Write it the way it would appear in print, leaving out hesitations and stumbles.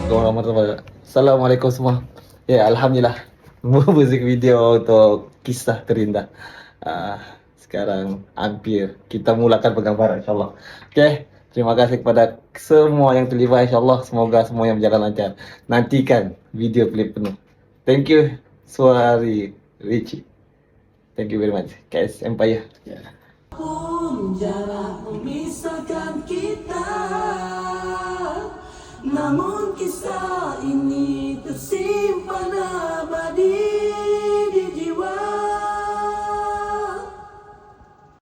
warahmatullahi wabarakatuh. Assalamualaikum semua. Ya, Alhamdulillah. Muzik video untuk kisah terindah. Sekarang hampir kita mulakan penggambaran insyaAllah. Okay. Terima kasih kepada semua yang terlibat insyaAllah. Semoga semua yang berjalan lancar. Nantikan video klip penuh. Thank you, Suari Richie. Thank you very much. KS Empire. Yeah. Pun jarak memisahkan kita, namun kisah ini tersimpan